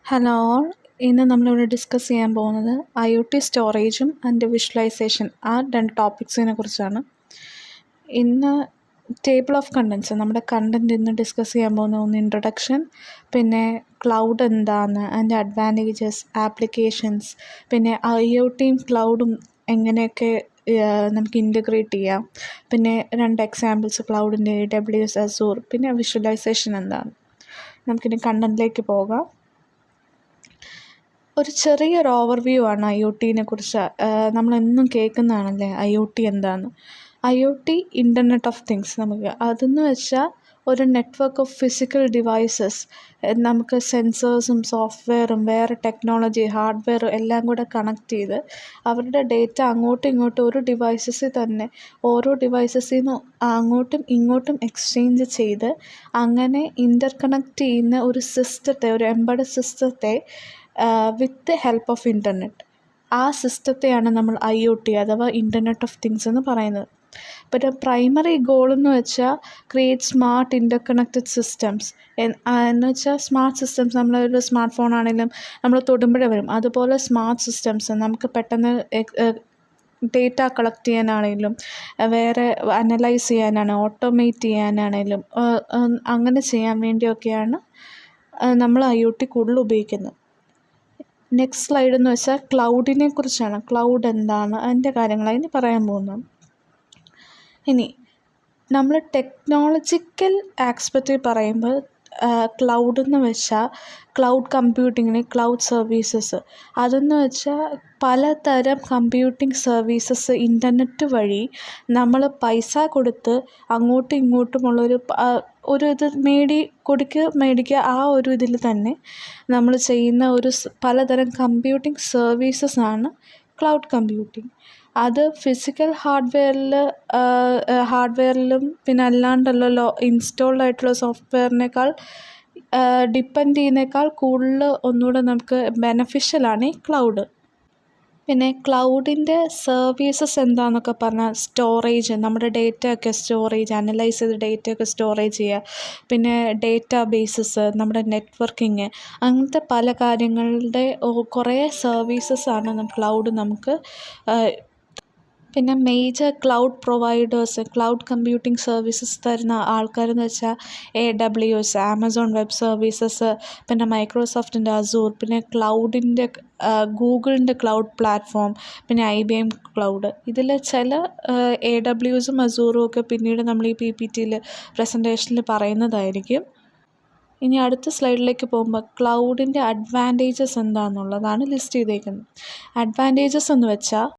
Hello all. ഇന്ന് നമ്മളിവിടെ discuss ചെയ്യാൻ പോകുന്നത് IoT സ്റ്റോറേജും ആൻഡ് വിഷ്വലൈസേഷൻ ആ രണ്ട് ടോപ്പിക്സിനെ കുറിച്ചാണ്. ഇന്ന് ടേബിൾ ഓഫ് കണ്ടൻസ് നമ്മുടെ കണ്ടൻറ് ഇന്ന് ഡിസ്കസ് ചെയ്യാൻ പോകുന്ന ഒന്ന് ഇൻട്രൊഡക്ഷൻ, പിന്നെ ക്ലൗഡ് എന്താണ്, അതിൻ്റെ അഡ്വാൻറ്റേജസ്, ആപ്ലിക്കേഷൻസ്, പിന്നെ IoTയും ക്ലൗഡും എങ്ങനെയൊക്കെ നമുക്ക് ഇൻറ്റഗ്രേറ്റ് ചെയ്യാം, പിന്നെ രണ്ട് എക്സാമ്പിൾസ് ക്ലൗഡിൻ്റെ AWS, Azure, പിന്നെ വിഷ്വലൈസേഷൻ എന്താണ്. നമുക്കിനി കണ്ടൻറ്റിലേക്ക് പോകാം. ഒരു ചെറിയൊരു ഓവർവ്യൂ ആണ് IoTനെ കുറിച്ച്. നമ്മളെന്നും കേൾക്കുന്നതാണല്ലേ IoT എന്താണെന്ന്. IoT internet of things. നമുക്ക് അതെന്ന് വെച്ചാൽ ഒരു നെറ്റ്വർക്ക് ഓഫ് ഫിസിക്കൽ ഡിവൈസസ്. നമുക്ക് സെൻസേഴ്സും സോഫ്റ്റ്വെയറും വേറെ ടെക്നോളജി ഹാർഡ്വെയറും എല്ലാം കൂടെ കണക്ട് ചെയ്ത് അവരുടെ ഡേറ്റ അങ്ങോട്ടും ഇങ്ങോട്ടും ഒരു ഡിവൈസസിൽ തന്നെ ഓരോ ഡിവൈസസിൽ നിന്ന് അങ്ങോട്ടും ഇങ്ങോട്ടും എക്സ്ചേഞ്ച് ചെയ്ത് അങ്ങനെ ഇൻ്റർകണക്ട് ചെയ്യുന്ന ഒരു സിസ്റ്റത്തെ, ഒരു എംബഡഡ് സിസ്റ്റത്തെ വിത്ത് ഹെൽപ്പ് ഓഫ് ഇൻ്റർനെറ്റ്, ആ സിസ്റ്റത്തെയാണ് നമ്മൾ IoT അഥവാ ഇൻ്റർനെറ്റ് ഓഫ് തിങ്സ് എന്ന് പറയുന്നത്. പിന്നെ പ്രൈമറി ഗോൾ എന്ന് വെച്ചാൽ ക്രിയേറ്റ് സ്മാർട്ട് ഇൻ്റർകണക്റ്റഡ് സിസ്റ്റംസ് എന്ന് വെച്ചാൽ സ്മാർട്ട് സിസ്റ്റംസ്. നമ്മളൊരു സ്മാർട്ട് ഫോൺ ആണെങ്കിലും നമ്മൾ തൊടുമ്പോഴേ വരും, അതുപോലെ സ്മാർട്ട് സിസ്റ്റംസ് നമുക്ക് പെട്ടെന്ന് ഡേറ്റ കളക്ട് ചെയ്യാനാണെങ്കിലും വേറെ അനലൈസ് ചെയ്യാനാണ്, ഓട്ടോമേറ്റ് ചെയ്യാനാണെങ്കിലും അങ്ങനെ ചെയ്യാൻ വേണ്ടിയൊക്കെയാണ് നമ്മൾ IoT കൂടുതൽ ഉപയോഗിക്കുന്നത്. നെക്സ്റ്റ് സ്ലൈഡ് എന്ന് വെച്ചാൽ ക്ലൗഡിനെ കുറിച്ചാണ്. ക്ലൗഡ് എന്താണ്, അതിൻ്റെ കാര്യങ്ങളാണ് ഇനി പറയാൻ പോകുന്നത്. ഇനി നമ്മൾ ടെക്നോളജിക്കൽ ആസ്പെക്റ്റിൽ പറയുമ്പോൾ ക്ലൗഡ് എന്ന് വെച്ചാൽ ക്ലൗഡ് കമ്പ്യൂട്ടിങ്ങിന് ക്ലൗഡ് സർവീസസ്. അതെന്ന് വെച്ചാൽ പലതരം കമ്പ്യൂട്ടിംഗ് സർവീസസ് ഇൻ്റർനെറ്റ് വഴി നമ്മൾ പൈസ കൊടുത്ത് അങ്ങോട്ടും ഇങ്ങോട്ടുമുള്ളൊരു ഇത് മേടിക്കുക ആ ഒരു ഇതിൽ തന്നെ നമ്മൾ ചെയ്യുന്ന ഒരു പലതരം കമ്പ്യൂട്ടിംഗ് സർവീസസാണ് ക്ലൗഡ് കമ്പ്യൂട്ടിംഗ്. അത് ഫിസിക്കൽ ഹാർഡ്വെയറിലും പിന്നെ അല്ലാണ്ടല്ലോ ഇൻസ്റ്റോൾഡ് ആയിട്ടുള്ള സോഫ്റ്റ്വെയറിനേക്കാൾ ഡിപ്പെൻഡ് ചെയ്യുന്നേക്കാൾ കൂടുതൽ ഒന്നുകൂടെ നമുക്ക് ബെനഫിഷ്യലാണ് ഈ ക്ലൗഡ്. പിന്നെ ക്ലൗഡിൻ്റെ സർവീസസ് എന്താണെന്നൊക്കെ പറഞ്ഞാൽ സ്റ്റോറേജ്, നമ്മുടെ ഡേറ്റയൊക്കെ സ്റ്റോറേജ്, അനലൈസ് ചെയ്ത് ഡേറ്റയൊക്കെ സ്റ്റോറേജ് ചെയ്യുക, പിന്നെ ഡേറ്റാ ബേസസ്, നമ്മുടെ നെറ്റ്വർക്കിങ്, അങ്ങനത്തെ പല കാര്യങ്ങളുടെ കുറേ സർവീസസാണ് ക്ലൗഡ് നമുക്ക്. പിന്നെ major cloud providers, cloud computing services തരുന്ന ആൾക്കാരെന്ന് വെച്ചാൽ AWS, ആമസോൺ വെബ് സർവീസസ്, പിന്നെ മൈക്രോസോഫ്റ്റിൻ്റെ Azure, പിന്നെ ക്ലൗഡിൻ്റെ ഗൂഗിളിൻ്റെ ക്ലൗഡ് പ്ലാറ്റ്ഫോം, പിന്നെ IBM ക്ലൗഡ്. ഇതിൽ ചില AWSഉം Azureഉം ഒക്കെ പിന്നീട് നമ്മൾ ഈ PPTയിൽ പ്രസൻറ്റേഷനിൽ പറയുന്നതായിരിക്കും. ഇനി അടുത്ത സ്ലൈഡിലേക്ക് പോകുമ്പോൾ ക്ലൗഡിൻ്റെ അഡ്വാൻറ്റേജസ് എന്താണെന്നുള്ളതാണ് ലിസ്റ്റ് ചെയ്തേക്കുന്നത്. അഡ്വാൻറ്റേജസ് എന്ന് വെച്ചാൽ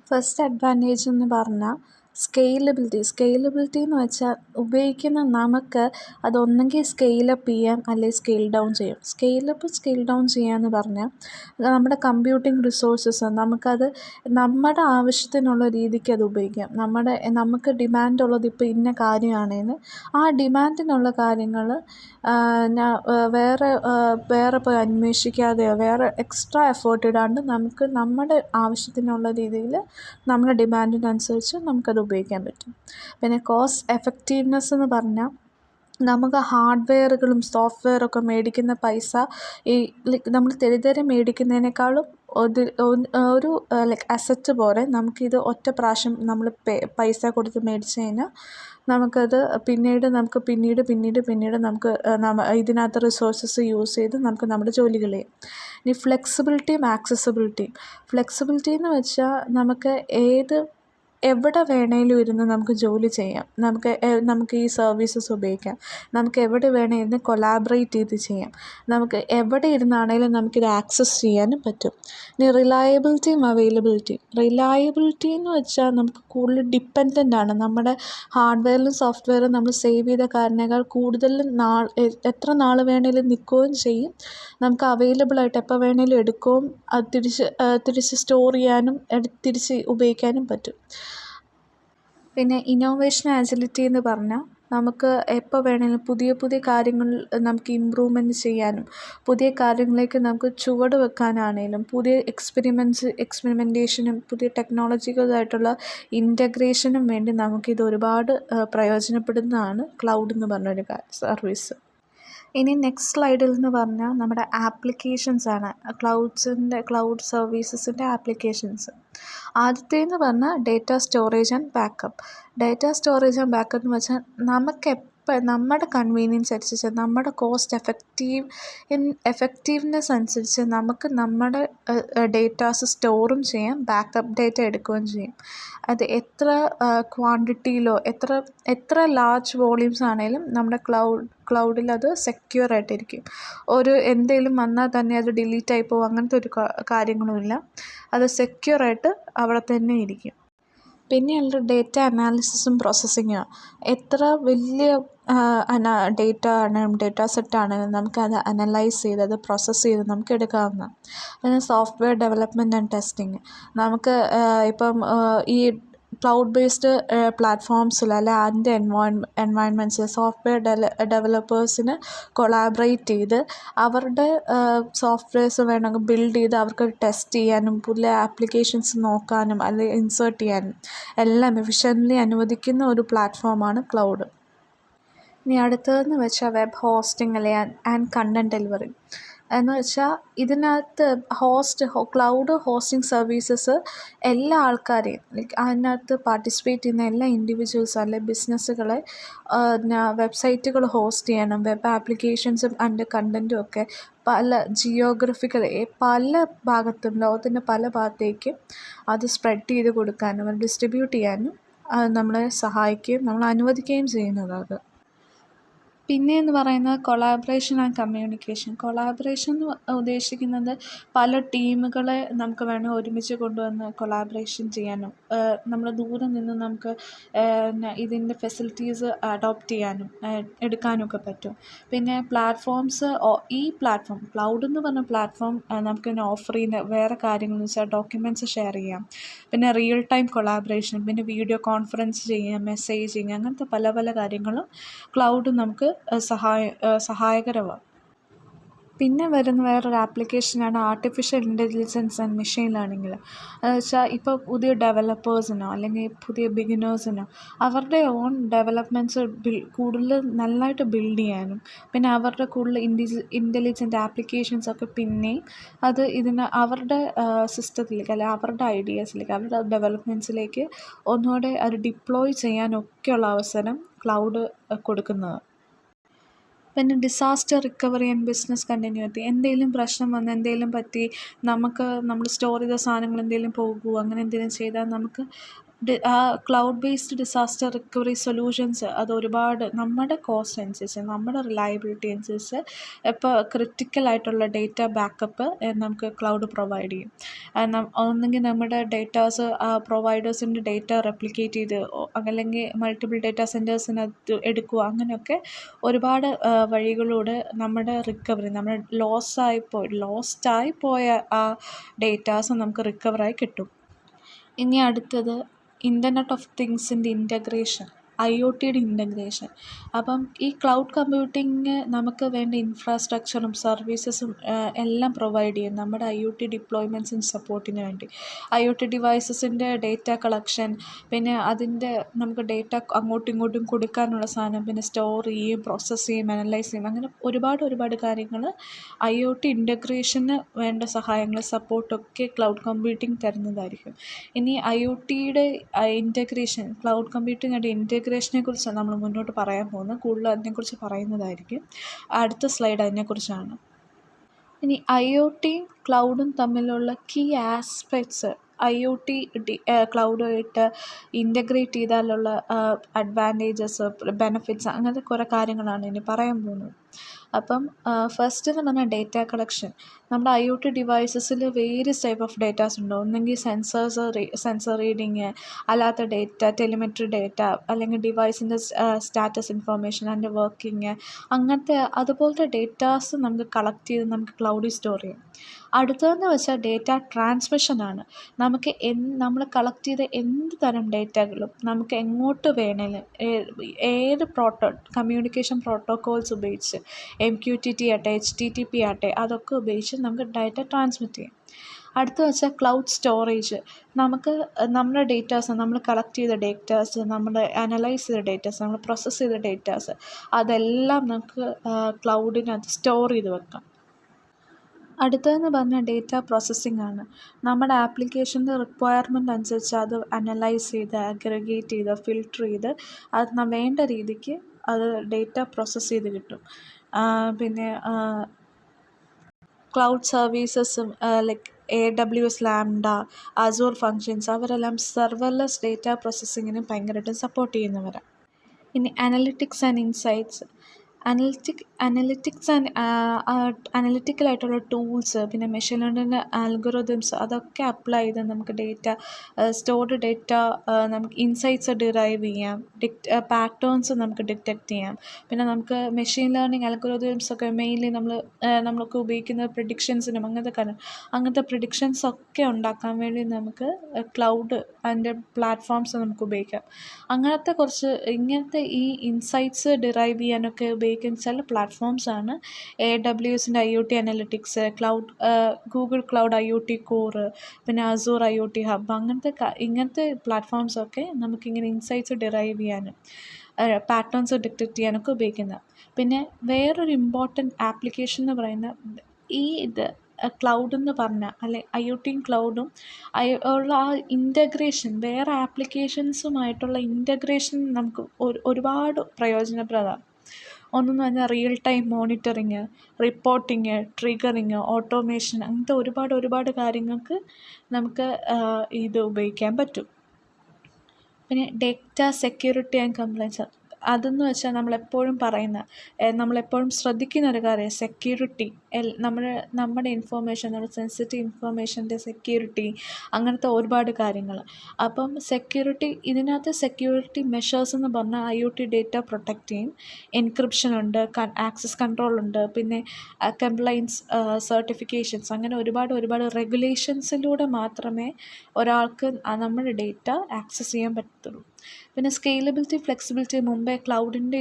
ഫസ്റ്റ് അഡ്വാൻറ്റേജ് എന്ന് പറഞ്ഞാൽ സ്കെയിലബിലിറ്റി എന്ന് വെച്ചാൽ ഉപയോഗിക്കുന്ന നമുക്ക് അതൊന്നെങ്കിൽ സ്കെയിലപ്പ് ചെയ്യാം അല്ലെങ്കിൽ സ്കെയിൽ ഡൗൺ ചെയ്യാം. സ്കെയിൽ ഡൗൺ ചെയ്യാന്ന് പറഞ്ഞാൽ നമ്മുടെ കമ്പ്യൂട്ടിംഗ് റിസോഴ്സസ് നമുക്കത് നമ്മുടെ ആവശ്യത്തിനുള്ള രീതിക്ക് അത് ഉപയോഗിക്കാം. നമുക്ക് ഡിമാൻഡുള്ളത് ഇപ്പോൾ ഇന്ന കാര്യമാണെങ്കിൽ ആ ഡിമാൻഡിനുള്ള കാര്യങ്ങൾ വേറെ പോയി അന്വേഷിക്കാതെയോ വേറെ എക്സ്ട്രാ എഫേർട്ട് ഇടാണ്ട് നമുക്ക് നമ്മുടെ ആവശ്യത്തിനുള്ള രീതിയിൽ നമ്മുടെ ഡിമാൻഡിനനുസരിച്ച് നമുക്കത് ഉപയോഗിക്കാൻ പറ്റും. പിന്നെ കോസ്റ്റ് എഫക്റ്റീവ്നെസ് എന്ന് പറഞ്ഞാൽ നമുക്ക് ഹാർഡ്വെയറുകളും സോഫ്റ്റ്വെയറൊക്കെ മേടിക്കുന്ന പൈസ ഈ നമ്മൾ തെരുതെരെ മേടിക്കുന്നതിനേക്കാളും ഒരു അസറ്റ് പോലെ നമുക്കിത് ഒറ്റ പ്രാവശ്യം നമ്മൾ പൈസ കൊടുത്ത് മേടിച്ച് കഴിഞ്ഞാൽ നമുക്കത് പിന്നീട് നമുക്ക് ഇതിനകത്ത് റിസോഴ്സസ് യൂസ് ചെയ്ത് നമുക്ക് നമ്മുടെ ജോലികൾ ചെയ്യാം. ഇനി ഫ്ലെക്സിബിലിറ്റിയും ഫ്ലെക്സിബിലിറ്റി എന്ന് വെച്ചാൽ നമുക്ക് എവിടെ വേണേലും ഇരുന്ന് നമുക്ക് ജോലി ചെയ്യാം. നമുക്ക് ഈ സർവീസസ് ഉപയോഗിക്കാം. നമുക്ക് എവിടെ വേണേലും ഇരുന്ന് കൊലാബറേറ്റ് ചെയ്ത് ചെയ്യാം. നമുക്ക് എവിടെ ഇരുന്നാണേലും നമുക്കിത് ആക്സസ് ചെയ്യാനും പറ്റും. ഇനി റിലയബിലിറ്റിയും റിലയബിലിറ്റി എന്ന് വെച്ചാൽ നമുക്ക് കൂടുതൽ ഡിപ്പെൻഡൻ്റ് ആണ്. നമ്മുടെ ഹാർഡ്വെയറിലും സോഫ്റ്റ്വെയറും നമ്മൾ സേവ് ചെയ്ത കാരണേക്കാൾ കൂടുതൽ എത്ര നാൾ വേണേലും നിൽക്കുകയും ചെയ്യും. നമുക്ക് അവൈലബിളായിട്ട് എപ്പോൾ വേണേലും എടുക്കുകയും അത് തിരിച്ച് സ്റ്റോർ ചെയ്യാനും തിരിച്ച് ഉപയോഗിക്കാനും പറ്റും. പിന്നെ ഇന്നോവേഷൻ ആജിലിറ്റി എന്ന് പറഞ്ഞാൽ നമുക്ക് എപ്പോൾ വേണേലും പുതിയ കാര്യങ്ങൾ നമുക്ക് ഇമ്പ്രൂവ്മെൻറ്റ് ചെയ്യാനും പുതിയ കാര്യങ്ങളിലേക്ക് നമുക്ക് ചുവട് വെക്കാനാണേലും പുതിയ എക്സ്പെരിമെൻറ്റേഷനും പുതിയ ടെക്നോളജിക്കലായിട്ടുള്ള ഇൻ്റഗ്രേഷനും വേണ്ടി നമുക്കിത് ഒരുപാട് പ്രയോജനപ്പെടുന്നതാണ് ക്ലൗഡ് എന്ന് പറഞ്ഞൊരു സർവീസ്. ഇനി നെക്സ്റ്റ് സ്ലൈഡിൽ എന്ന് പറഞ്ഞാൽ നമ്മുടെ ആപ്ലിക്കേഷൻസാണ്, ക്ലൗഡ് സർവീസസിൻ്റെ ആപ്ലിക്കേഷൻസ്. ആദ്യത്തേന്ന് പറഞ്ഞാൽ data storage and backup. Data storage and backup എന്ന് വെച്ചാൽ നമ്മുടെ കൺവീനിയൻസ് അനുസരിച്ച്, നമ്മുടെ കോസ്റ്റ് എഫക്റ്റീവ്നെസ് അനുസരിച്ച് നമുക്ക് നമ്മുടെ ഡേറ്റാസ് സ്റ്റോറും ചെയ്യാം, ബാക്കപ്പ് ഡേറ്റ എടുക്കുകയും ചെയ്യും. അത് എത്ര ക്വാണ്ടിറ്റിയിലോ എത്ര ലാർജ് വോള്യൂംസ് ആണെങ്കിലും നമ്മുടെ ക്ലൗഡിൽ അത് സെക്യൂർ ആയിട്ടിരിക്കും. എന്തെങ്കിലും വന്നാൽ തന്നെ അത് ഡിലീറ്റ് ആയി പോകും, അങ്ങനത്തെ ഒരു കാര്യങ്ങളുമില്ല. അത് സെക്യൂർ ആയിട്ട് അവിടെ തന്നെ ഇരിക്കും. പിന്നെയുള്ള ഡേറ്റ അനാലിസിസും പ്രോസസ്സിങ്ങുമാണ്. എത്ര വലിയ ഡേറ്റ സെറ്റാണെങ്കിലും നമുക്കത് അനലൈസ് ചെയ്ത് അത് പ്രോസസ്സ് ചെയ്ത് നമുക്ക് എടുക്കാവുന്നതാണ്. പിന്നെ സോഫ്റ്റ്വെയർ ഡെവലപ്മെൻറ്റ് ആൻഡ് ടെസ്റ്റിങ്. നമുക്ക് ഇപ്പം ഈ ക്ലൗഡ് ബേസ്ഡ് പ്ലാറ്റ്ഫോംസിൽ അല്ലെ അതിൻ്റെ എൻവയൺമെൻറ്റ്സിൽ സോഫ്റ്റ്വെയർ ഡെവലപ്പേഴ്സിന് കൊളാബറേറ്റ് ചെയ്ത് അവരുടെ സോഫ്റ്റ്വെയർസ് വേണമെങ്കിൽ ബിൽഡ് ചെയ്ത് അവർക്ക് ടെസ്റ്റ് ചെയ്യാനും പുതിയ ആപ്ലിക്കേഷൻസ് നോക്കാനും അല്ലെങ്കിൽ ഇൻസേർട്ട് ചെയ്യാനും എല്ലാം എഫിഷ്യൻ്റ്ലി അനുവദിക്കുന്ന ഒരു പ്ലാറ്റ്ഫോമാണ് ക്ലൗഡ്. ഇനി അടുത്തതെന്ന് വെച്ചാൽ വെബ് ഹോസ്റ്റിംഗ് അല്ലെങ്കിൽ ആൻഡ് കണ്ടൻറ് ഡെലിവറി എന്ന് വെച്ചാൽ ഇതിനകത്ത് ക്ലൗഡ് ഹോസ്റ്റിംഗ് സർവീസസ് എല്ലാ ആൾക്കാരെയും അതിനകത്ത് പാർട്ടിസിപ്പേറ്റ് ചെയ്യുന്ന എല്ലാ ഇൻഡിവിജ്വൽസ് അല്ലെ ബിസിനസ്സുകളെ വെബ്സൈറ്റുകൾ ഹോസ്റ്റ് ചെയ്യാനും വെബ് ആപ്ലിക്കേഷൻസും അതിൻ്റെ കണ്ടൻറ്റും ഒക്കെ പല ഭാഗത്തും ലോകത്തിൻ്റെ പല ഭാഗത്തേക്കും അത് സ്പ്രെഡ് ചെയ്ത് കൊടുക്കാനും അത് ഡിസ്ട്രിബ്യൂട്ട് ചെയ്യാനും അത് നമ്മളെ സഹായിക്കുകയും നമ്മൾ അനുവദിക്കുകയും ചെയ്യുന്നതാണ്. പിന്നെയെന്ന് പറയുന്നത് കൊളാബറേഷൻ ആൻഡ് കമ്മ്യൂണിക്കേഷൻ. കൊളാബറേഷൻ എന്ന് ഉദ്ദേശിക്കുന്നത് പല ടീമുകളെ നമുക്ക് വേണമെങ്കിൽ ഒരുമിച്ച് കൊണ്ടുവന്ന് കൊളാബറേഷൻ ചെയ്യാനും നമ്മൾ ദൂരെ നിന്ന് നമുക്ക് ഇതിൻ്റെ ഫെസിലിറ്റീസ് അഡോപ്റ്റ് ചെയ്യാനും എടുക്കാനൊക്കെ പറ്റും. പിന്നെ ഈ പ്ലാറ്റ്ഫോം ക്ലൗഡ് എന്ന് പറഞ്ഞ പ്ലാറ്റ്ഫോം നമുക്ക് ഓഫർ ചെയ്യുന്ന വേറെ കാര്യങ്ങളെന്ന് വെച്ചാൽ ഡോക്യുമെൻറ്റ്സ് ഷെയർ ചെയ്യാം, പിന്നെ റിയൽ ടൈം കൊളാബറേഷൻ, പിന്നെ വീഡിയോ കോൺഫറൻസ് ചെയ്യാം, മെസ്സേജിങ്, അങ്ങനത്തെ പല പല കാര്യങ്ങളും ക്ലൗഡ് നമുക്ക് സഹായകരമാണ്. പിന്നെ വരുന്ന വേറൊരു ആപ്ലിക്കേഷനാണ് ആർട്ടിഫിഷ്യൽ ഇൻ്റലിജൻസ് ആൻഡ് മെഷീൻ ലേണിങ്ങിൽ. എന്ന് വെച്ചാൽ ഇപ്പോൾ പുതിയ ഡെവലപ്പേഴ്സിനോ അല്ലെങ്കിൽ പുതിയ ബിഗിനേഴ്സിനോ അവരുടെ ഓൺ ഡെവലപ്മെൻറ്റ്സ് കൂടുതൽ നല്ലതായിട്ട് ബിൽഡ് ചെയ്യാനും പിന്നെ അവരുടെ കൂടുതൽ ഇൻ്റലിജൻ്റ് ആപ്ലിക്കേഷൻസൊക്കെ പിന്നെയും അത് അവരുടെ സിസ്റ്റത്തിലേക്ക് അല്ലെങ്കിൽ അവരുടെ ഐഡിയാസിലേക്ക് അവരുടെ ഡെവലപ്മെൻറ്റ്സിലേക്ക് ഒന്നുകൂടെ അത് ഡിപ്ലോയ് ചെയ്യാനൊക്കെയുള്ള അവസരം ക്ലൗഡ് കൊടുക്കുന്നത്. പിന്നെ disaster recovery and business continuity. എന്തെങ്കിലും പ്രശ്നം വന്ന് എന്തെങ്കിലും പറ്റി നമ്മൾ സ്റ്റോർ ചെയ്ത സാധനങ്ങൾ എന്തെങ്കിലും പോകുമോ അങ്ങനെ എന്തെങ്കിലും ചെയ്താൽ നമുക്ക് cloud based disaster recovery solutions അത് ഒരുപാട് നമ്മുടെ കോസ്റ്റ് അനുസരിച്ച് നമ്മുടെ റിലയബിലിറ്റി അനുസരിച്ച് ഇപ്പോൾ ക്രിട്ടിക്കലായിട്ടുള്ള ഡേറ്റ ബാക്കപ്പ് നമുക്ക് ക്ലൗഡ് പ്രൊവൈഡ് ചെയ്യും. ഒന്നെങ്കിൽ നമ്മുടെ ഡേറ്റാസ് പ്രൊവൈഡേഴ്സിൻ്റെ ഡേറ്റ റെപ്ലിക്കേറ്റ് ചെയ്ത് അല്ലെങ്കിൽ മൾട്ടിപ്പിൾ ഡേറ്റ സെൻറ്റേഴ്സിനകത്ത് എടുക്കുക, അങ്ങനെയൊക്കെ ഒരുപാട് വഴികളിലൂടെ നമ്മുടെ റിക്കവറി നമ്മുടെ ലോസ്റ്റായി പോയ ആ ഡേറ്റാസ് നമുക്ക് റിക്കവറായി കിട്ടും. ഇനി അടുത്തത് ഇൻ്റർനെറ്റ് ഓഫ് തിങ്സിൻ്റെ ഇൻ്റഗ്രേഷൻ, IoTയുടെ ഇൻ്റഗ്രേഷൻ. അപ്പം ഈ ക്ലൗഡ് കമ്പ്യൂട്ടിങ് നമുക്ക് വേണ്ട ഇൻഫ്രാസ്ട്രക്ചറും സർവീസസും എല്ലാം പ്രൊവൈഡ് ചെയ്യും നമ്മുടെ IoT ഡിപ്ലോയ്മെൻറ്റ്സിന് സപ്പോർട്ടിന് വേണ്ടി. IoT ഡിവൈസസിൻ്റെ ഡേറ്റ കളക്ഷൻ, പിന്നെ അതിൻ്റെ നമുക്ക് ഡേറ്റ അങ്ങോട്ടും ഇങ്ങോട്ടും കൊടുക്കാനുള്ള സാധനം, പിന്നെ സ്റ്റോർ ചെയ്യും, പ്രോസസ്സ് ചെയ്യും, അനലൈസ് ചെയ്യും, അങ്ങനെ ഒരുപാട് കാര്യങ്ങൾ IoT ഇൻ്റഗ്രേഷന് വേണ്ട സഹായങ്ങൾ സപ്പോർട്ടൊക്കെ ക്ലൗഡ് കമ്പ്യൂട്ടിങ് തരുന്നതായിരിക്കും. ഇനി IoTയുടെ ഇൻ്റഗ്രേഷൻ ക്ലൗഡ് കമ്പ്യൂട്ടിങ്ങായിട്ട് ഇൻ്റഗ്രേഷനെ കുറിച്ച് നമ്മൾ മുന്നോട്ട് പറയാൻ പോകുന്നത്. കൂടുതൽ അതിനെക്കുറിച്ച് പറയുന്നതായിരിക്കും. അടുത്ത സ്ലൈഡ് അതിനെക്കുറിച്ചാണ്. ഇനി IoTയും ക്ലൗഡും തമ്മിലുള്ള കീ ആസ്പെക്ട്സ്, IoT ക്ലൗഡുമായിട്ട് ഇൻ്റഗ്രേറ്റ് ചെയ്താലുള്ള അഡ്വാൻറ്റേജസ്, ബെനഫിറ്റ്സ്, അങ്ങനത്തെ കുറേ കാര്യങ്ങളാണ് ഇനി പറയാൻ പോകുന്നത്. അപ്പം ഫസ്റ്റ് എന്ന് പറഞ്ഞാൽ ഡേറ്റ കളക്ഷൻ. നമ്മുടെ IoT ഡിവൈസസിൽ വേരിയസ് ടൈപ്പ് ഓഫ് ഡേറ്റാസ് ഉണ്ട്. ഒന്നെങ്കിൽ സെൻസർ റീഡിങ്, അല്ലാത്ത ഡേറ്റ, ടെലിമെട്രി ഡേറ്റ, അല്ലെങ്കിൽ ഡിവൈസിൻ്റെ സ്റ്റാറ്റസ് ഇൻഫർമേഷൻ, അതിൻ്റെ വർക്കിങ്, അങ്ങനത്തെ അതുപോലത്തെ ഡേറ്റാസ് നമുക്ക് കളക്ട് ചെയ്ത് നമുക്ക് ക്ലൗഡിൽ സ്റ്റോർ ചെയ്യാം. അടുത്തതെന്ന് വെച്ചാൽ ഡേറ്റ ട്രാൻസ്മിഷനാണ്. നമ്മൾ കളക്ട് ചെയ്ത എന്ത് തരം ഡേറ്റകളും നമുക്ക് എങ്ങോട്ട് വേണേലും ഏത് കമ്മ്യൂണിക്കേഷൻ പ്രോട്ടോക്കോൾസ് ഉപയോഗിച്ച് MQTT ആട്ടെ HTTP ആട്ടെ അതൊക്കെ ഉപയോഗിച്ച് നമുക്ക് ഡേറ്റ ട്രാൻസ്മിറ്റ് ചെയ്യാം. അടുത്ത വെച്ചാൽ ക്ലൗഡ് സ്റ്റോറേജ്. നമുക്ക് നമ്മുടെ ഡേറ്റാസ്, നമ്മൾ കളക്ട് ചെയ്ത ഡേറ്റാസ്, നമ്മൾ അനലൈസ് ചെയ്ത ഡേറ്റാസ്, നമ്മൾ പ്രോസസ്സ് ചെയ്ത ഡേറ്റാസ്, അതെല്ലാം നമുക്ക് ക്ലൗഡിനകത്ത് സ്റ്റോർ ചെയ്ത് വെക്കാം. അടുത്തതെന്ന് പറഞ്ഞാൽ ഡേറ്റ പ്രോസസ്സിംഗ് ആണ്. നമ്മുടെ ആപ്ലിക്കേഷൻ്റെ റിക്വയർമെൻ്റ് അനുസരിച്ച് അത് അനലൈസ് ചെയ്ത് അഗ്രഗേറ്റ് ചെയ്ത് ഫിൽട്ടർ ചെയ്ത് അത് വേണ്ട രീതിക്ക് അത് ഡേറ്റ പ്രോസസ്സ് ചെയ്ത് കിട്ടും. പിന്നെ ക്ലൗഡ് സർവീസസും like AWS lambda, Azure functions, അവരെല്ലാം സെർവർലെസ് ഡേറ്റ പ്രോസസ്സിങ്ങിന് ഭയങ്കരമായിട്ട് സപ്പോർട്ട് ചെയ്യുന്നവരാണ്. ഇനി അനലിറ്റിക്സ് ആൻഡ് ഇൻസൈറ്റ്സ്. അനലിറ്റിക്കലായിട്ടുള്ള ടൂൾസ്, പിന്നെ മെഷീൻ ലേണിംഗ് ആൽഗോറിതംസ്, അതൊക്കെ അപ്ലൈ ചെയ്ത് നമുക്ക് സ്റ്റോർഡ് ഡേറ്റ നമുക്ക് ഇൻസൈറ്റ്സ് ഡിറൈവ് ചെയ്യാം, പാറ്റേൺസ് നമുക്ക് ഡിറ്റക്റ്റ് ചെയ്യാം. പിന്നെ നമുക്ക് മെഷീൻ ലേണിംഗ് ആൽഗോറിതംസ് ഒക്കെ മെയിൻലി നമ്മളൊക്കെ ഉപയോഗിക്കുന്ന പ്രിഡിക്ഷൻസിനും അങ്ങനത്തെ പ്രിഡിക്ഷൻസൊക്കെ ഉണ്ടാക്കാൻ വേണ്ടി നമുക്ക് ക്ലൗഡ് അതിൻ്റെ പ്ലാറ്റ്ഫോംസ് നമുക്ക് ഉപയോഗിക്കാം. ഇങ്ങനത്തെ ഈ ഇൻസൈറ്റ്സ് ഡിറൈവ് ചെയ്യാനൊക്കെ ഉപയോഗിക്കുന്ന ചില പ്ലാറ്റ്ഫോംസാണ് AWSൻ്റെ IoT analytics, Google cloud IoT core, പിന്നെ അസൂർ IoT ഹബ്, ഇങ്ങനത്തെ പ്ലാറ്റ്ഫോംസൊക്കെ നമുക്കിങ്ങനെ ഇൻസൈറ്റ്സ് ഡിറൈവ് ചെയ്യാനും പാറ്റേൺസ് ഡിറ്റക്റ്റ് ചെയ്യാനൊക്കെ ഉപയോഗിക്കുന്നത്. പിന്നെ വേറൊരു ഇമ്പോർട്ടൻറ്റ് ആപ്ലിക്കേഷൻ എന്ന് പറയുന്നത് ക്ലൗഡെന്ന് പറഞ്ഞാൽ IoTയും ക്ലൗഡും ഉള്ള ആ ഇൻ്റഗ്രേഷൻ, വേറെ ആപ്ലിക്കേഷൻസുമായിട്ടുള്ള ഇൻ്റഗ്രേഷൻ നമുക്ക് ഒരുപാട് പ്രയോജനപ്രദമാണ്. ഒന്നെന്ന് പറഞ്ഞാൽ real time monitoring, reporting, triggering, automation, അങ്ങനത്തെ ഒരുപാട് കാര്യങ്ങൾക്ക് നമുക്ക് ഇത് ഉപയോഗിക്കാൻ പറ്റും. പിന്നെ ഡേറ്റ സെക്യൂരിറ്റി ആൻഡ് കംപ്ലയൻസ്. അതെന്ന് വെച്ചാൽ നമ്മളെപ്പോഴും ശ്രദ്ധിക്കുന്ന ഒരു കാര്യം സെക്യൂരിറ്റി. നമ്മുടെ ഇൻഫോർമേഷൻ, നമ്മുടെ സെൻസിറ്റീവ് ഇൻഫോർമേഷൻ്റെ സെക്യൂരിറ്റി, അങ്ങനത്തെ ഒരുപാട് കാര്യങ്ങൾ. അപ്പം ഇതിനകത്ത് സെക്യൂരിറ്റി മെഷേഴ്സ് എന്ന് പറഞ്ഞാൽ IoT ഡേറ്റ പ്രൊട്ടക്റ്റ് ചെയ്യും, എൻക്രിപ്ഷൻ ഉണ്ട്, ആക്സസ് കൺട്രോൾ ഉണ്ട്, പിന്നെ കംപ്ലയൻസ് സർട്ടിഫിക്കേഷൻസ്, അങ്ങനെ ഒരുപാട് റെഗുലേഷൻസിലൂടെ മാത്രമേ ഒരാൾക്ക് നമ്മുടെ ഡേറ്റ ആക്സസ് ചെയ്യാൻ പറ്റത്തുള്ളൂ. പിന്നെ സ്കെയിലബിലിറ്റി, ഫ്ലെക്സിബിലിറ്റി, മുമ്പേ ക്ലൗഡിൻ്റെ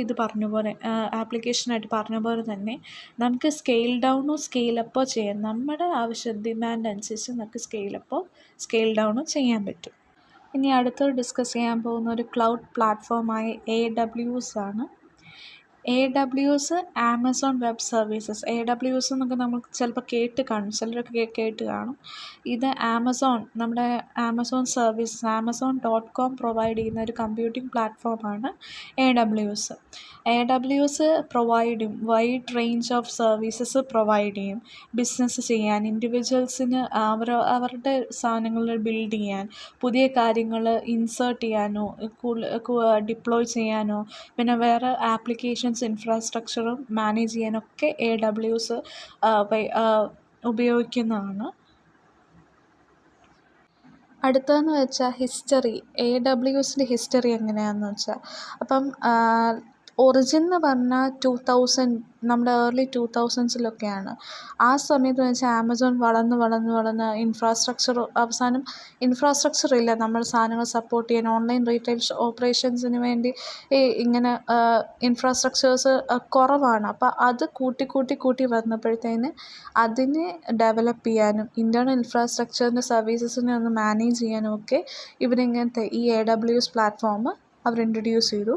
ആപ്ലിക്കേഷനായിട്ട് പറഞ്ഞ പോലെ തന്നെ നമുക്ക് സ്കെയിൽ ഡൗണോ സ്കെയിൽ അപ്പോ ചെയ്യാം. നമ്മുടെ ഡിമാൻഡ് അനുസരിച്ച് നമുക്ക് സ്കെയിൽ ഡൗണോ ചെയ്യാൻ പറ്റും. ഇനി അടുത്തത് ഡിസ്കസ് ചെയ്യാൻ പോകുന്ന ഒരു ക്ലൗഡ് പ്ലാറ്റ്ഫോമായ AWS ആണ്. AWS Amazon web services. AWS എന്നൊക്കെ നമുക്ക് ചിലപ്പോൾ ചിലരൊക്കെ കേട്ട് കാണും. ഇത് നമ്മുടെ ആമസോൺ സർവീസസ്, amazon.com പ്രൊവൈഡ് ചെയ്യുന്ന ഒരു കമ്പ്യൂട്ടിംഗ് പ്ലാറ്റ്ഫോമാണ് AWS. AWS പ്രൊവൈഡ് ചെയ്യും, wide range of services provide ചെയ്യും. ബിസിനസ് ചെയ്യാൻ, ഇൻഡിവിജ്വൽസിന് അവരുടെ സാധനങ്ങൾ ബിൽഡ് ചെയ്യാൻ, പുതിയ കാര്യങ്ങൾ ഇൻസേർട്ട് ചെയ്യാനോ ഡിപ്ലോയ് ചെയ്യാനോ, പിന്നെ വേറെ ആപ്ലിക്കേഷൻസ് ഇൻഫ്രാസ്ട്രക്ചറും മാനേജ് ചെയ്യാനൊക്കെ AWS ഉപയോഗിക്കുന്നതാണ്. അടുത്തതെന്ന് വെച്ചാൽ ഹിസ്റ്ററി. AWSൻ്റെ ഹിസ്റ്ററി എങ്ങനെയാണെന്ന് വെച്ചാൽ, അപ്പം ഒറിജിൻ എന്ന് പറഞ്ഞാൽ 2000, നമ്മുടെ ഏർലി 2000s ആ സമയത്ത് വെച്ചാൽ ആമസോൺ വളർന്ന് അവസാനം ഇൻഫ്രാസ്ട്രക്ചർ ഇല്ല നമ്മൾ സാധനങ്ങൾ സപ്പോർട്ട് ചെയ്യാൻ, ഓൺലൈൻ റീറ്റെയിൽ ഓപ്പറേഷൻസിന് വേണ്ടി ഇങ്ങനെ ഇൻഫ്രാസ്ട്രക്ചേഴ്സ് കുറവാണ്. അപ്പോൾ അത് കൂട്ടി വന്നപ്പോഴത്തേന് അതിനെ ഡെവലപ്പ് ചെയ്യാനും ഇന്റേണൽ ഇൻഫ്രാസ്ട്രക്ചറിൻ്റെ സർവീസസിനെ ഒന്ന് മാനേജ് ചെയ്യാനും ഒക്കെ ഇവരിങ്ങനത്തെ ഈ AWS പ്ലാറ്റ്ഫോം അവർ ഇൻട്രൊഡ്യൂസ് ചെയ്തു.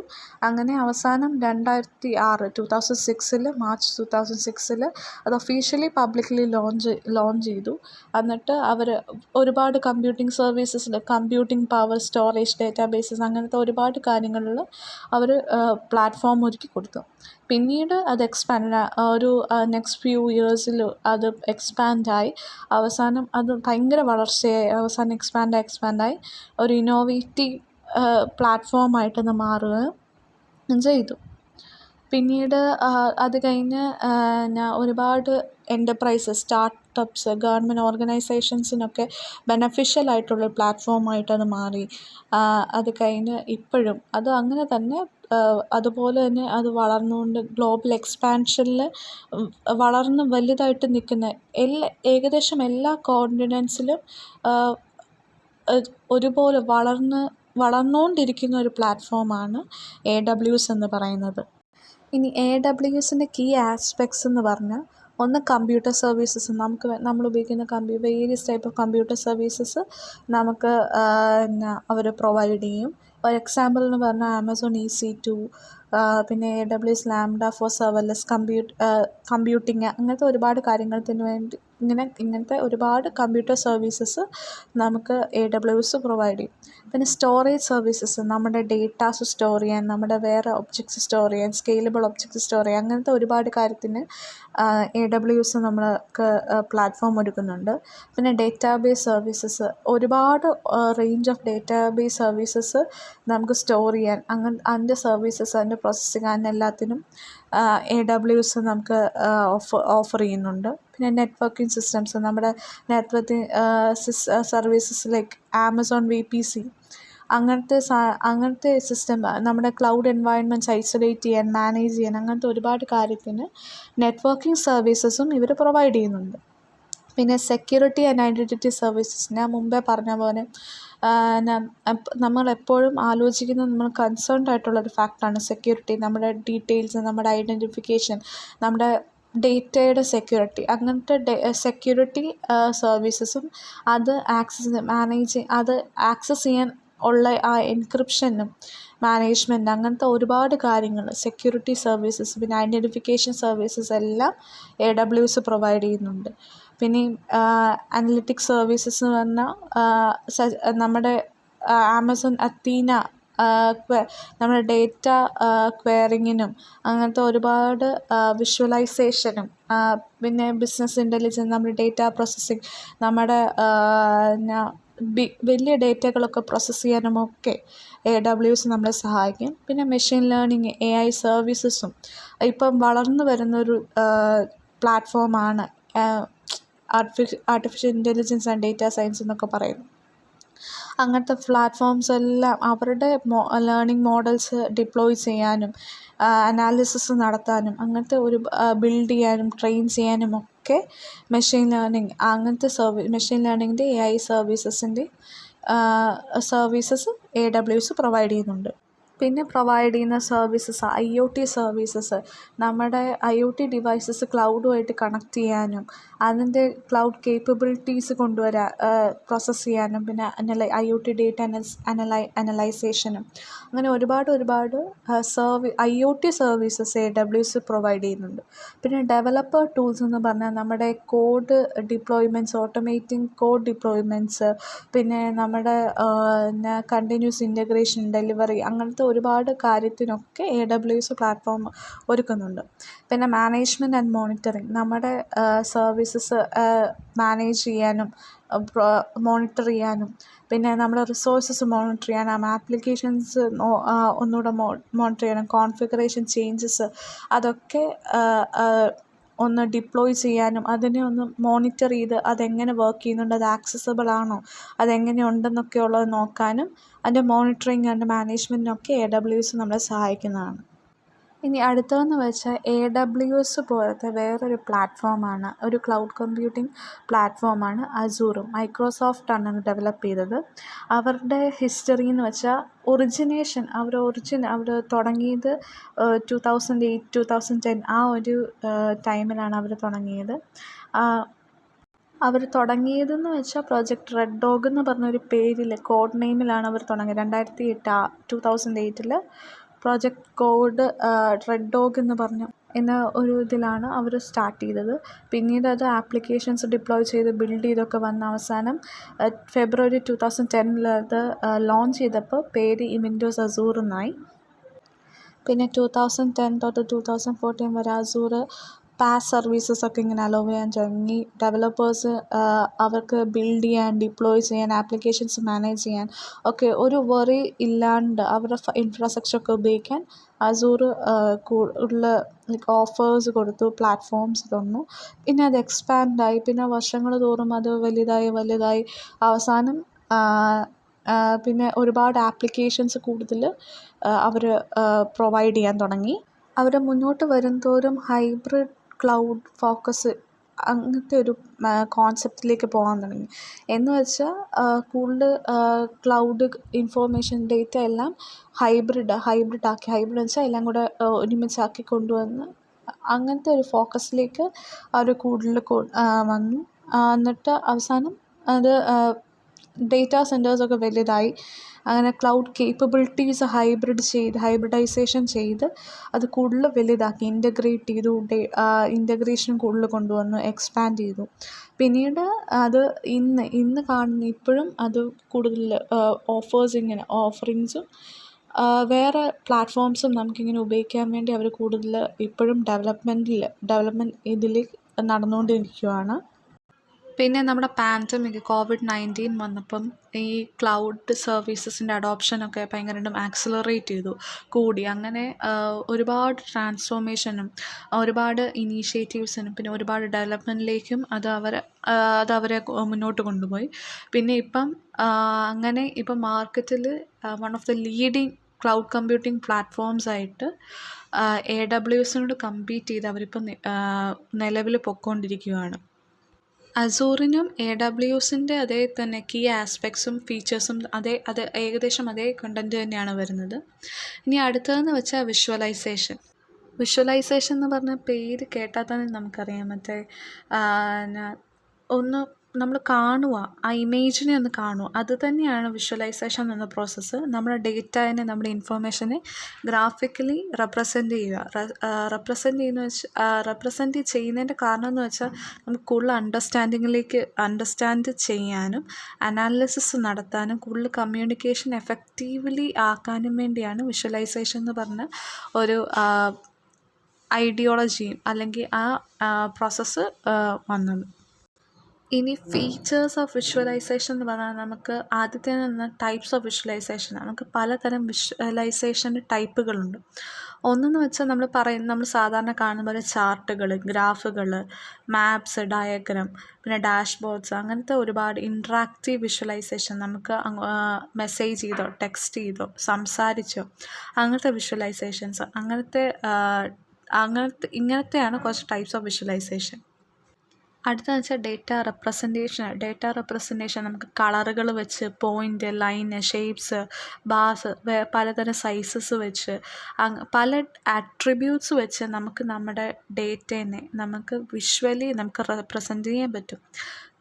അങ്ങനെ അവസാനം 2006 മാർച്ച് 2006 അത് ഒഫീഷ്യലി പബ്ലിക്കലി ലോഞ്ച് ചെയ്തു. എന്നിട്ട് അവർ ഒരുപാട് കമ്പ്യൂട്ടിംഗ് സർവീസസിൽ, കമ്പ്യൂട്ടിംഗ് പവർ, സ്റ്റോറേജ്, ഡേറ്റാബേസസ്, അങ്ങനത്തെ ഒരുപാട് കാര്യങ്ങളിൽ അവർ പ്ലാറ്റ്ഫോം ഒരുക്കി കൊടുത്തു. പിന്നീട് അത് ഒരു നെക്സ്റ്റ് ഫ്യൂ ഇയേഴ്സിൽ അത് എക്സ്പാൻഡായി. അവസാനം അത് ഭയങ്കര വളർച്ചയായി. അവസാനം എക്സ്പാൻഡായി ഒരു ഇന്നോവേറ്റീവ് പ്ലാറ്റ്ഫോമായിട്ടത് മാറുകയും ചെയ്തു. പിന്നീട് അത് കഴിഞ്ഞ് ഒരുപാട് എൻ്റർപ്രൈസസ്, സ്റ്റാർട്ടപ്സ്, ഗവൺമെൻറ് ഓർഗനൈസേഷൻസിനൊക്കെ ബെനഫിഷ്യലായിട്ടുള്ള പ്ലാറ്റ്ഫോമായിട്ടത് മാറി. അത് കഴിഞ്ഞ് ഇപ്പോഴും അത് അങ്ങനെ തന്നെ അതുപോലെ തന്നെ അത് വളർന്നുകൊണ്ട് ഗ്ലോബൽ എക്സ്പാൻഷനിൽ വളർന്ന് വലുതായിട്ട് നിൽക്കുന്ന ഏകദേശം എല്ലാ കോണ്ടിനെൻസിലും ഒരുപോലെ വളർന്നുകൊണ്ടിരിക്കുന്ന ഒരു പ്ലാറ്റ്ഫോമാണ് AWS എന്ന് പറയുന്നത്. ഇനി AWSൻ്റെ കീ ആസ്പെക്ട്സ് എന്ന് പറഞ്ഞാൽ, ഒന്ന് കമ്പ്യൂട്ടർ സർവീസസ്, നമ്മൾ ഉപയോഗിക്കുന്ന various type of computer services നമുക്ക് അവർ പ്രൊവൈഡ് ചെയ്യും. ഒരു എക്സാമ്പിൾ എന്ന് പറഞ്ഞാൽ ആമസോൺ EC2, പിന്നെ AWS ലാംഡ ഫോർ സെർവർലെസ് കമ്പ്യൂട്ടിങ്, അങ്ങനത്തെ ഒരുപാട് കാര്യത്തിന് വേണ്ടി ഇങ്ങനത്തെ ഒരുപാട് കമ്പ്യൂട്ടർ സർവീസസ് നമുക്ക് AWS പ്രൊവൈഡ് ചെയ്യും. പിന്നെ സ്റ്റോറേജ് സർവീസസ്, നമ്മുടെ ഡേറ്റാസ് സ്റ്റോർ ചെയ്യാൻ, നമ്മുടെ വേറെ ഒബ്ജക്ട്സ് സ്റ്റോർ ചെയ്യാൻ, സ്കെയിലബിൾ ഒബ്ജക്ട്സ് സ്റ്റോർ ചെയ്യാൻ, അങ്ങനത്തെ ഒരുപാട് കാര്യത്തിന് AWS നമ്മൾക്ക് പ്ലാറ്റ്ഫോം ഒരുക്കുന്നുണ്ട്. പിന്നെ ഡേറ്റാബേസ് സർവീസസ്, ഒരുപാട് റേഞ്ച് ഓഫ് ഡേറ്റാബേസ് സർവീസസ് നമുക്ക് സ്റ്റോർ ചെയ്യാൻ, അതിൻ്റെ സർവീസസ്, അതിൻ്റെ പ്രോസസ്സിങ്, അതിനെല്ലാത്തിനും AWS നമുക്ക് ഓഫർ ചെയ്യുന്നുണ്ട്. പിന്നെ നെറ്റ്വർക്കിംഗ് സിസ്റ്റംസ്, നമ്മുടെ networking services like Amazon VPC, അങ്ങനത്തെ സിസ്റ്റം, നമ്മുടെ ക്ലൗഡ് എൻവയൺമെൻറ്റ്സ് ഐസൊലേറ്റ് ചെയ്യാൻ, മാനേജ് ചെയ്യാൻ, അങ്ങനത്തെ ഒരുപാട് കാര്യത്തിന് നെറ്റ്വർക്കിംഗ് സർവീസസും ഇവർ പ്രൊവൈഡ് ചെയ്യുന്നുണ്ട്. പിന്നെ സെക്യൂരിറ്റി ആൻഡ് ഐഡൻറ്റിറ്റി സർവീസസ്, ഞാൻ മുമ്പേ പറഞ്ഞ പോലെ നമ്മളെപ്പോഴും ആലോചിക്കുന്നത്, നമ്മൾ കൺസേൺഡ് ആയിട്ടുള്ളൊരു ഫാക്റ്റാണ് സെക്യൂരിറ്റി. നമ്മുടെ ഡീറ്റെയിൽസ്, നമ്മുടെ ഐഡൻറ്റിഫിക്കേഷൻ, നമ്മുടെ ഡേറ്റയുടെ സെക്യൂരിറ്റി, അങ്ങനത്തെ സെക്യൂരിറ്റി സർവീസസും അത് ആക്സസ് ചെയ്യാൻ ഉള്ള ആ എൻക്രിപ്ഷനും മാനേജ്മെൻറ്റ്, അങ്ങനത്തെ ഒരുപാട് കാര്യങ്ങൾ, സെക്യൂരിറ്റി സർവീസസ്, പിന്നെ ഐഡൻറ്റിഫിക്കേഷൻ സർവീസസ് എല്ലാം AWS പ്രൊവൈഡ് ചെയ്യുന്നുണ്ട്. പിന്നെ അനലിറ്റിക്സ് സർവീസസ് എന്ന് പറഞ്ഞാൽ നമ്മുടെ ആമസോൺ അത്തീന നമ്മുടെ ഡേറ്റ ക്വയറിങ്ങിനും, അങ്ങനത്തെ ഒരുപാട് വിഷ്വലൈസേഷനും, പിന്നെ ബിസിനസ് ഇൻ്റലിജൻസ്, നമ്മുടെ ഡേറ്റ പ്രോസസ്സിങ്, നമ്മുടെ വലിയ ഡേറ്റകളൊക്കെ പ്രോസസ്സ് ചെയ്യാനുമൊക്കെ AWS നമ്മളെ സഹായിക്കും. പിന്നെ മെഷീൻ ലേണിംഗ്, AI സർവീസസും ഇപ്പം വളർന്നു വരുന്നൊരു പ്ലാറ്റ്ഫോമാണ് artificial intelligence and data science എന്നൊക്കെ പറയുന്നു. അങ്ങനത്തെ പ്ലാറ്റ്ഫോംസ് എല്ലാം അവരുടെ ലേണിംഗ് മോഡൽസ് ഡിപ്ലോയ് ചെയ്യാനും, അനാലിസിസ് നടത്താനും, അങ്ങനത്തെ ബിൽഡ് ചെയ്യാനും, ട്രെയിൻ ചെയ്യാനും ഒക്കെ മെഷീൻ ലേണിങ്ങിൻ്റെ AI സർവീസസിൻ്റെ സർവീസസ് AWS പ്രൊവൈഡ് ചെയ്യുന്നുണ്ട്. പിന്നെ പ്രൊവൈഡ് ചെയ്യുന്ന സർവീസസ് IoT സർവീസസ്, നമ്മുടെ IoT ഡിവൈസസ് ക്ലൗഡുമായിട്ട് കണക്ട് ചെയ്യാനും, അതിൻ്റെ ക്ലൗഡ് കേപ്പബിലിറ്റീസ് പ്രോസസ്സ് ചെയ്യാനും, പിന്നെ IoT ഡേറ്റ അനലൈസേഷനും, അങ്ങനെ ഒരുപാട് IoT സർവീസസ് AWS പ്രൊവൈഡ് ചെയ്യുന്നുണ്ട്. പിന്നെ ഡെവലപ്പർ ടൂൾസ് എന്ന് പറഞ്ഞാൽ നമ്മുടെ കോഡ് ഡിപ്ലോയ്മെൻറ്റ്സ്, ഓട്ടോമേറ്റിംഗ് കോഡ് ഡിപ്ലോയ്മെൻറ്റ്സ്, പിന്നെ നമ്മുടെ കണ്ടിന്യൂസ് ഇൻ്റഗ്രേഷൻ, ഡെലിവറി, അങ്ങനത്തെ ഒരുപാട് കാര്യത്തിനൊക്കെ AWS പ്ലാറ്റ്ഫോം ഒരുക്കുന്നുണ്ട്. പിന്നെ മാനേജ്മെൻറ്റ് ആൻഡ് മോണിറ്ററിങ്, നമ്മുടെ സർവീസസ് മാനേജ് ചെയ്യാനും മോണിറ്റർ ചെയ്യാനും, പിന്നെ നമ്മുടെ റിസോഴ്സസ് മോണിറ്റർ ചെയ്യാനും, ആപ്ലിക്കേഷൻസ് ഒന്നുകൂടെ മോണിറ്റർ ചെയ്യാനും, കോൺഫിഗറേഷൻ ചേഞ്ചസ് അതൊക്കെ ഒന്ന് ഡിപ്ലോയ് ചെയ്യാനും, അതിനെ ഒന്ന് മോണിറ്റർ ചെയ്ത് അതെങ്ങനെ വർക്ക് ചെയ്യുന്നുണ്ട്, അത് ആക്സസബിൾ ആണോ, അതെങ്ങനെ ഉണ്ടെന്നൊക്കെ ഉള്ളത് നോക്കാനും, അതിൻ്റെ മോണിറ്ററിങ്, അതിൻ്റെ മാനേജ്മെൻറ്റിനൊക്കെ AWS നമ്മളെ സഹായിക്കുന്നതാണ്. ഇനി അടുത്തതെന്ന് വെച്ചാൽ AWS പോലത്തെ വേറൊരു പ്ലാറ്റ്ഫോമാണ്, ഒരു ക്ലൗഡ് കമ്പ്യൂട്ടിംഗ് പ്ലാറ്റ്ഫോമാണ് അസൂർ. മൈക്രോസോഫ്റ്റാണ് ഡെവലപ്പ് ചെയ്തത്. അവരുടെ ഹിസ്റ്ററി എന്ന് വെച്ചാൽ അവർ തുടങ്ങിയത് 2008, 2010 ആ ഒരു ടൈമിലാണ് അവർ തുടങ്ങിയത്. അവർ തുടങ്ങിയതെന്ന് വെച്ചാൽ പ്രോജക്റ്റ് റെഡ് ഡോഗ് എന്ന് പറഞ്ഞൊരു പേരിൽ, കോഡ് നെയിമിലാണ് അവർ തുടങ്ങിയത്. 2008 പ്രോജക്റ്റ് കോഡ് റെഡ് ഡോഗ് എന്ന ഒരു ഇതിലാണ് അവർ സ്റ്റാർട്ട് ചെയ്തത്. പിന്നീട് അത് ആപ്ലിക്കേഷൻസ് ഡിപ്ലോയ് ചെയ്ത് ബിൽഡ് ചെയ്തൊക്കെ വന്ന അവസാനം February 2010 അത് ലോഞ്ച് ചെയ്തപ്പോൾ പേര് വിൻഡോസ് അസൂർ എന്നായി. പിന്നെ 2010 തൊട്ട് 2014 വരെ അസൂർ പാസ് സർവീസസ് ഒക്കെ ഇങ്ങനെ അലോ ചെയ്യാൻ തുടങ്ങി. ഡെവലപ്പേഴ്സ് അവർക്ക് ബിൽഡ് ചെയ്യാൻ, ഡിപ്ലോയ് ചെയ്യാൻ, ആപ്ലിക്കേഷൻസ് മാനേജ് ചെയ്യാൻ ഒക്കെ ഒരു വറി ഇല്ലാണ്ട് അവരുടെ ഇൻഫ്രാസ്ട്രക്ചറൊക്കെ ഉപയോഗിക്കാൻ അസൂർ ഓഫേഴ്സ് കൊടുത്തു, പ്ലാറ്റ്ഫോംസ് തന്നു. പിന്നെ അത് എക്സ്പാൻഡായി, പിന്നെ വർഷങ്ങൾ തോറും അത് വലുതായി അവസാനം പിന്നെ ഒരുപാട് ആപ്ലിക്കേഷൻസ് കൂടുതൽ അവർ പ്രൊവൈഡ് ചെയ്യാൻ തുടങ്ങി. അവർ മുന്നോട്ട് വരുംതോറും ഹൈബ്രിഡ് ക്ലൗഡ് ഫോക്കസ് അങ്ങനത്തെ ഒരു കോൺസെപ്റ്റിലേക്ക് പോകാൻ തുടങ്ങി. എന്ന് വെച്ചാൽ കൂടുതൽ ക്ലൗഡ് ഇൻഫോർമേഷൻ ഡേറ്റ എല്ലാം ഹൈബ്രിഡ് വെച്ചാൽ എല്ലാം കൂടെ ഒരുമിച്ചാക്കി കൊണ്ടുവന്ന് അങ്ങനത്തെ ഒരു ഫോക്കസിലേക്ക് അവർ കൂടുതൽ വന്നു. എന്നിട്ട് അവസാനം അത് ഡേറ്റാ സെൻറ്റേഴ്സൊക്കെ വലുതായി. അങ്ങനെ ക്ലൗഡ് കേപ്പബിലിറ്റീസ് ഹൈബ്രിഡൈസേഷൻ ചെയ്ത് അത് കൂടുതൽ വലുതാക്കി, ഇൻ്റഗ്രേറ്റ് ചെയ്തു, ഇൻ്റഗ്രേഷൻ കൂടുതൽ കൊണ്ടുവന്നു, എക്സ്പാൻഡ് ചെയ്തു. പിന്നീട് അത് ഇന്ന് കാണുന്ന ഇപ്പോഴും അത് കൂടുതൽ ഓഫറിങ്സും വേറെ പ്ലാറ്റ്ഫോംസും നമുക്കിങ്ങനെ ഉപയോഗിക്കാൻ വേണ്ടി അവർ കൂടുതൽ ഇപ്പോഴും ഡെവലപ്മെൻറ്റ് ഇതിൽ നടന്നുകൊണ്ടിരിക്കുകയാണ്. പിന്നെ നമ്മുടെ COVID-19 വന്നപ്പം ഈ ക്ലൗഡ് സർവീസസിൻ്റെ അഡോപ്ഷനൊക്കെ ഭയങ്കരമായിട്ടും ആക്സിലറേറ്റ് കൂടി. അങ്ങനെ ഒരുപാട് ട്രാൻസ്ഫോർമേഷനും ഒരുപാട് ഇനീഷ്യേറ്റീവ്സിനും പിന്നെ ഒരുപാട് ഡെവലപ്മെൻറ്റിലേക്കും അതവരെ മുന്നോട്ട് കൊണ്ടുപോയി. പിന്നെ അങ്ങനെ ഇപ്പം മാർക്കറ്റിൽ one of the leading cloud computing പ്ലാറ്റ്ഫോംസായിട്ട് AWSനോട് കമ്പീറ്റ് ചെയ്ത് അവരിപ്പം നിലവിൽ പൊയ്ക്കൊണ്ടിരിക്കുകയാണ്. അസൂറിനും AWSൻ്റെ അതേ തന്നെ കീ ആസ്പെക്ട്സും ഫീച്ചേഴ്സും ഏകദേശം അതേ കണ്ടൻറ്റ് തന്നെയാണ് വരുന്നത്. ഇനി അടുത്തതെന്ന് വെച്ചാൽ വിഷ്വലൈസേഷൻ എന്ന് പറഞ്ഞ പേര് കേട്ടാൽ തന്നെ നമുക്കറിയാം, ഒന്ന് നമ്മൾ കാണുക, ആ ഇമേജിനെ ഒന്ന് കാണുക, അത് തന്നെയാണ് വിഷ്വലൈസേഷൻ എന്ന പ്രോസസ്സ്. നമ്മുടെ ഡേറ്റാനെ, നമ്മുടെ ഇൻഫർമേഷനെ ഗ്രാഫിക്കലി റെപ്രസെൻ്റ് ചെയ്യുന്നതിൻ്റെ കാരണം എന്ന് വെച്ചാൽ നമുക്ക് കൂടുതൽ അണ്ടർസ്റ്റാൻഡ് ചെയ്യാനും അനാലിസിസ് നടത്താനും കൂടുതൽ കമ്മ്യൂണിക്കേഷൻ എഫക്റ്റീവ്ലി ആക്കാനും വേണ്ടിയാണ് വിഷ്വലൈസേഷൻ എന്ന് പറഞ്ഞ ഒരു ഐഡിയോളജിയും അല്ലെങ്കിൽ ആ പ്രോസസ്സ് വന്നത്. ഇനി ഫീച്ചേഴ്സ് ഓഫ് വിഷ്വലൈസേഷൻ എന്ന് പറഞ്ഞാൽ നമുക്ക് ആദ്യത്തെ ടൈപ്സ് ഓഫ് വിഷ്വലൈസേഷൻ, നമുക്ക് പലതരം വിഷ്വലൈസേഷൻ്റെ ടൈപ്പുകളുണ്ട്. ഒന്നെന്ന് വെച്ചാൽ നമ്മൾ സാധാരണ കാണുന്ന പോലെ ചാർട്ടുകൾ, ഗ്രാഫുകൾ, മാപ്സ്, ഡയഗ്രാം, പിന്നെ ഡാഷ്ബോർഡ്സ്, അങ്ങനത്തെ ഒരുപാട് ഇൻട്രാക്റ്റീവ് വിഷ്വലൈസേഷൻ, നമുക്ക് മെസ്സേജ് ചെയ്തോ ടെക്സ്റ്റ് ചെയ്തോ സംസാരിച്ചോ അങ്ങനത്തെ വിഷ്വലൈസേഷൻസ്, ഇങ്ങനത്തെയാണ് കുറച്ച് ടൈപ്സ് ഓഫ് വിഷ്വലൈസേഷൻ. അടുത്തതെന്ന് വെച്ചാൽ ഡേറ്റ റെപ്രസെൻറ്റേഷൻ നമുക്ക് കളറുകൾ വെച്ച്, പോയിൻ്റ്, ലൈന്, ഷേപ്സ്, ബാർസ്, പലതരം സൈസസ് വെച്ച്, പല ആട്രിബ്യൂട്ട്സ് വെച്ച് നമുക്ക് നമ്മുടെ ഡേറ്റേനെ നമുക്ക് വിഷ്വലി നമുക്ക് റെപ്രസെൻ്റ് ചെയ്യാൻ പറ്റും.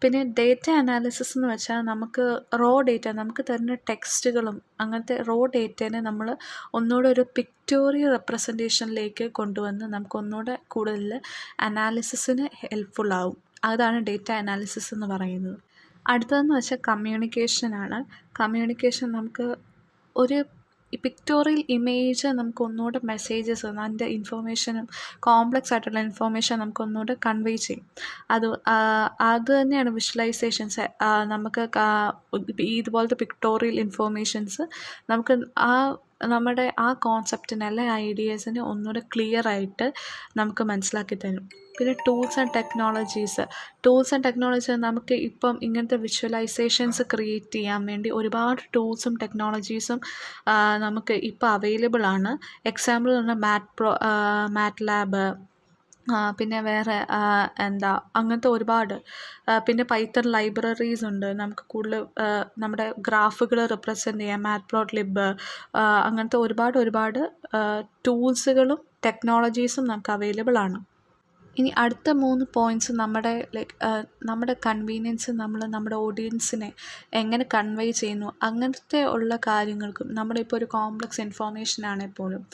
പിന്നെ ഡേറ്റ അനാലിസിസ് എന്ന് വെച്ചാൽ നമുക്ക് നമുക്ക് തരുന്ന ടെക്സ്റ്റുകളും അങ്ങനത്തെ ഡേറ്റേനെ നമ്മൾ ഒന്നുകൂടെ ഒരു പിക്ടോറിയൽ റെപ്രസെൻറ്റേഷനിലേക്ക് കൊണ്ടുവന്ന് നമുക്ക് ഒന്നുകൂടെ കൂടുതൽ അനാലിസിസിന് ഹെൽപ്ഫുള്ളാവും. അതാണ് ഡേറ്റ അനാലിസിസ് എന്ന് പറയുന്നത്. അടുത്തതെന്ന് വെച്ചാൽ കമ്മ്യൂണിക്കേഷനാണ്. കമ്മ്യൂണിക്കേഷൻ നമുക്ക് ഒരു പിക്ടോറിയൽ ഇമേജ് നമുക്ക് ഒന്നുകൂടെ മെസ്സേജസ്, അതിൻ്റെ ഇൻഫോർമേഷനും കോംപ്ലക്സ് ആയിട്ടുള്ള ഇൻഫോർമേഷൻ നമുക്ക് ഒന്നുകൂടെ കൺവേ ചെയ്യും. അത് തന്നെയാണ് വിഷ്വലൈസേഷൻസ്. നമുക്ക് ഇതുപോലത്തെ പിക്ടോറിയൽ ഇൻഫോർമേഷൻസ് നമുക്ക് നമ്മുടെ ആ കോൺസെപ്റ്റിനെ അല്ലെങ്കിൽ ഐഡിയാസിനെ ഒന്നുകൂടെ ക്ലിയറായിട്ട് നമുക്ക് മനസ്സിലാക്കി തരും. പിന്നെ ടൂൾസ് ആൻഡ് ടെക്നോളജീസ് നമുക്ക് ഇപ്പം ഇങ്ങനത്തെ വിഷ്വലൈസേഷൻസ് ക്രിയേറ്റ് ചെയ്യാൻ വേണ്ടി ഒരുപാട് ടൂൾസും ടെക്നോളജീസും നമുക്ക് ഇപ്പോൾ അവൈലബിൾ ആണ്. എക്സാമ്പിൾ പറഞ്ഞാൽ മാറ്റ്ലാബ്, പിന്നെ വേറെ അങ്ങനത്തെ ഒരുപാട്, പിന്നെ പൈത്തൺ ലൈബ്രറീസ് ഉണ്ട്. നമുക്ക് കൂടുതൽ നമ്മുടെ ഗ്രാഫുകൾ റെപ്രസെൻ്റ് ചെയ്യാൻ മാറ്റ്പ്ലോട്ലിബ്, അങ്ങനത്തെ ഒരുപാട് ടൂൾസുകളും ടെക്നോളജീസും നമുക്ക് അവൈലബിൾ ആണ്. ഇനി അടുത്ത 3 പോയിൻറ്റ്സ് നമ്മുടെ കൺവീനിയൻസ്, നമ്മുടെ ഓഡിയൻസിനെ എങ്ങനെ കൺവേ ചെയ്യുന്നു, അങ്ങനത്തെ ഉള്ള കാര്യങ്ങൾക്കും, നമ്മളിപ്പോൾ ഒരു കോംപ്ലക്സ് ഇൻഫോർമേഷൻ ആണെങ്കിൽ പോലും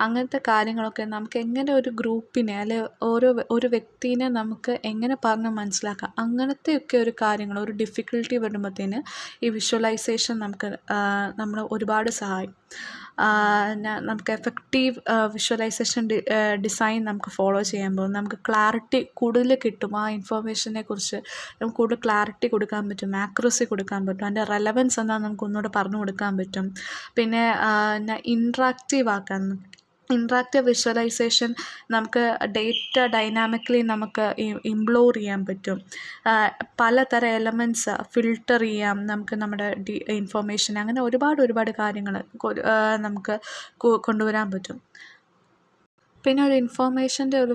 അങ്ങനത്തെ കാര്യങ്ങളൊക്കെ നമുക്ക് എങ്ങനെ ഒരു ഗ്രൂപ്പിനെ അല്ലെങ്കിൽ ഒരു വ്യക്തിനെ നമുക്ക് എങ്ങനെ പറഞ്ഞ് മനസ്സിലാക്കാം, അങ്ങനത്തെയൊക്കെ ഒരു കാര്യങ്ങൾ, ഒരു ഡിഫിക്കൽട്ടി വരുമ്പോഴത്തേന് ഈ വിഷ്വലൈസേഷൻ നമ്മൾ ഒരുപാട് സഹായിക്കും. നമുക്ക് എഫക്റ്റീവ് വിഷ്വലൈസേഷൻ ഡിസൈൻ നമുക്ക് ഫോളോ ചെയ്യുമ്പോൾ നമുക്ക് ക്ലാരിറ്റി കൂടുതൽ കിട്ടും. ആ ഇൻഫോർമേഷനെ കുറിച്ച് നമുക്ക് കൂടുതൽ ക്ലാരിറ്റി കൊടുക്കാൻ പറ്റും, ആക്യുറസി കൊടുക്കാൻ പറ്റും, അതിൻ്റെ റെലവൻസ് എന്താണെന്ന് നമുക്ക് ഒന്നുകൂടെ പറഞ്ഞു കൊടുക്കാൻ പറ്റും. പിന്നെ ഇൻട്രാക്റ്റീവ് വിഷ്വലൈസേഷൻ നമുക്ക് ഡേറ്റ ഡൈനാമിക്കലി നമുക്ക് ഇംപ്ലോർ ചെയ്യാൻ പറ്റും. പലതരം എലമെൻറ്റ്സ് ഫിൽട്ടർ ചെയ്യാം നമുക്ക് നമ്മുടെ ഇൻഫോർമേഷൻ. അങ്ങനെ ഒരുപാട് കാര്യങ്ങൾ നമുക്ക് കൊണ്ടുവരാൻ പറ്റും. പിന്നെ ഒരു ഇൻഫോർമേഷൻ്റെ ഒരു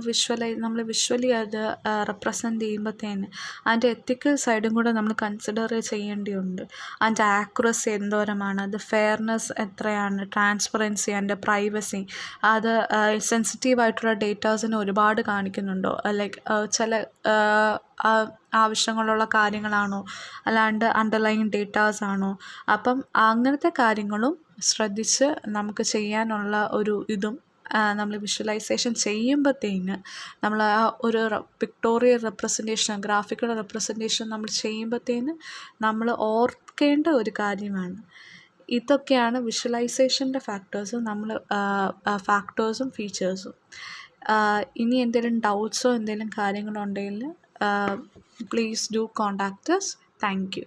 നമ്മൾ വിഷ്വലി അത് റെപ്രസെൻ്റ് ചെയ്യുമ്പോഴത്തേന് അതിൻ്റെ എത്തിക്കൽ സൈഡും കൂടെ നമ്മൾ കൺസിഡർ ചെയ്യേണ്ടിയുണ്ട്. അതിൻ്റെ ആക്യുറസി എന്തോരമാണ്, അത് ഫെയർനെസ് എത്രയാണ്, ട്രാൻസ്പെറൻസി, അതിൻ്റെ പ്രൈവസി, അത് സെൻസിറ്റീവായിട്ടുള്ള ഡേറ്റാസിന് ഒരുപാട് കാണിക്കുന്നുണ്ടോ, ലൈക്ക് ചില ആവശ്യങ്ങളുള്ള കാര്യങ്ങളാണോ അല്ലാണ്ട് അണ്ടർലൈൻ ഡേറ്റാസാണോ. അപ്പം അങ്ങനത്തെ കാര്യങ്ങളും ശ്രദ്ധിച്ച് നമുക്ക് ചെയ്യാനുള്ള ഒരു ഇതും നമ്മൾ വിഷ്വലൈസേഷൻ ചെയ്യുമ്പോഴത്തേന് നമ്മൾ ആ ഒരു പിക്ടോറിയൽ റെപ്രസെൻറ്റേഷൻ, ഗ്രാഫിക്കൽ റെപ്രസെൻറ്റേഷൻ നമ്മൾ ചെയ്യുമ്പോഴത്തേന് നമ്മൾ ഓർക്കേണ്ട ഒരു കാര്യമാണ്. ഇതൊക്കെയാണ് വിഷ്വലൈസേഷൻ്റെ ഫാക്ടേഴ്സും ഫീച്ചേഴ്സും. ഇനി എന്തെങ്കിലും ഡൗട്ട്സോ എന്തെങ്കിലും കാര്യങ്ങളോ ഉണ്ടെങ്കിൽ please do contact us. Thank you.